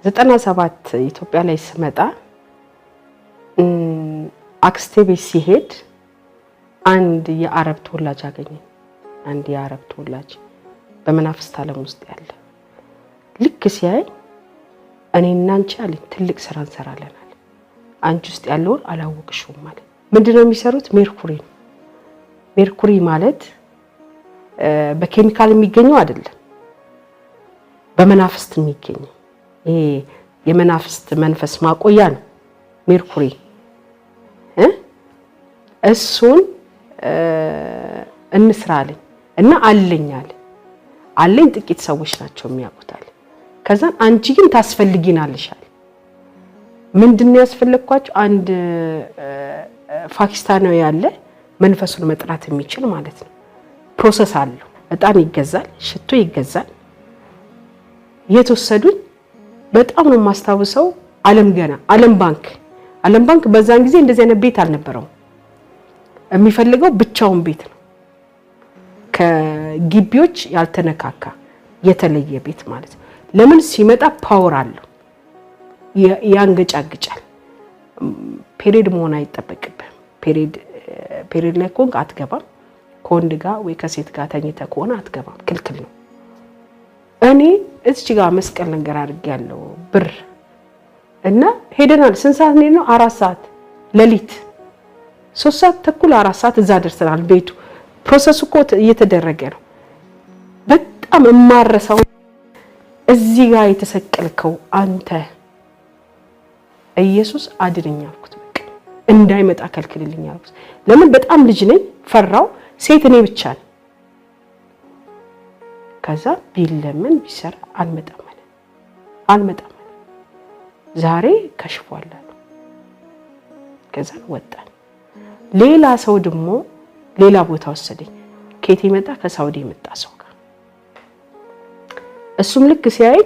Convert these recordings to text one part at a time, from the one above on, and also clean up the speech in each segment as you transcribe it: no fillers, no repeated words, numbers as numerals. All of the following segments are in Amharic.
97 ኢትዮጵያ ላይ ስመጣ አክስቴ ቤት ሲሄድ አንድ የአረብ ተወላጅ አገኘ። አንድ የአረብ ተወላጅ በመናፍስት ዓለም ውስጥ ያለ ልክ ሲያይ እኔና አንቺ አለ ትልቅ ስራ እንሰራለን አለ። አንቺ ውስጥ ያለውን አላወቅሽውም ማለት ምንድነው የሚሰሩት? ሜርኩሪ ነው። ሜርኩሪ ማለት በኬሚካል የሚገኘው አይደለም፣ በመናፍስት የሚገኘው ይሄ የመናፍስት መንፈስ ማቆያ ነው ሜርኩሪ። እሱን እንስራለን እና አለኝ ጥቂት ሰዎች ናቸው የሚያውቁታል። ከዛን አንቺ ግን ታስፈልጊናለሻል። ምንድነው ያስፈልግኳቸው? አንድ ፓኪስታናዊ ያለ መንፈሱን መጥራት የሚችል ማለት ነው። ፕሮሰስ አለው። እጣን ይገዛል፣ ሽቶ ይገዛል። የተወሰዱኝ በጣም ነው ማስተዋወሰው። ዓለም ባንክ በዛን ጊዜ እንደዚህ አይነት ቤት አልነበረው። የሚፈልገው ብቻውን ቤት ነው፣ ከግቢዎች ያልተነካካ የተለየ ቤት ማለት ነው። ለምን ሲመጣ ፓወር አለው፣ ያንገጫግጫል። ፔሪድ መሆን አይጠበቅብህም። ፔሪድ ላይ ኮንክ አትገባም። ከወንድ ጋር ወይ ከሴት ጋር ተኝተህ ከሆነ አትገባም፣ ክልክል ነው። እኔ እዚህ ጋር መስቀል ነገር አድርጌያለሁ ብር እና ሄደናል። ስንት ሰዓት ነው? 4 ሰዓት ሌሊት 3 ሰዓት ተኩል 4 ሰዓት እዛ ደርሰናል። ቤቱ ፕሮሰሱ እኮ እየተደረገ ነው። በጣም ማረሳው እዚህ ጋር የተሰቀልከው አንተ ኢየሱስ አድነኝ አልኩት። በቃ እንዳይመጣ ከልክልልኝ አልኩት። ለምን በጣም ልጅ ነኝ፣ ፈራው። ሴት እኔ ብቻ ነኝ። ከዛ ቢለምን ቢሰራ አልመጣም ማለት ዛሬ ከሽፏል አሉ። ከዛ ወጣን። ሌላ ሰው ደግሞ ሌላ ቦታ ወሰደኝ። ከየት ይመጣ? ከሳውዲ የመጣ ሰው ጋር። እሱም ልክ ሲያይ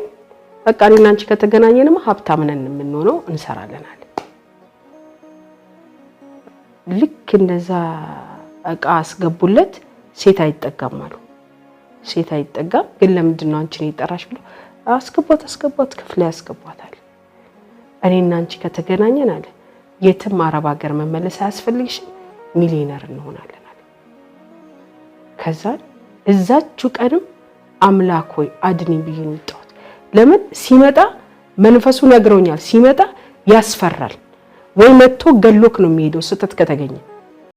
በቃ እኔና አንቺ ከተገናኘንማ ሀብታም ነን የምንሆነው እንሰራለን አለ። ልክ እንደዛ እቃ አስገቡለት። ሴት አይጠጋም አሉ። ሴት አይጠጋም ግን ለምንድን ነው አንቺን ይጠራሽ ብሎ አስገቧት ክፍል ያስገቧታል። እኔና አንቺ ከተገናኘን አለ የትም አረብ ሀገር መመለስ አያስፈልግሽም፣ ሚሊዮነር እንሆናለን አለ። ከዛ እዛችሁ ቀንም አምላክ ሆይ አድኒኝ ብዬ ወጣሁ። ለምን ሲመጣ መንፈሱ ነግሮኛል። ሲመጣ ያስፈራል ወይ መጥቶ ገሎክ ነው የሚሄደው ስተት ከተገኘ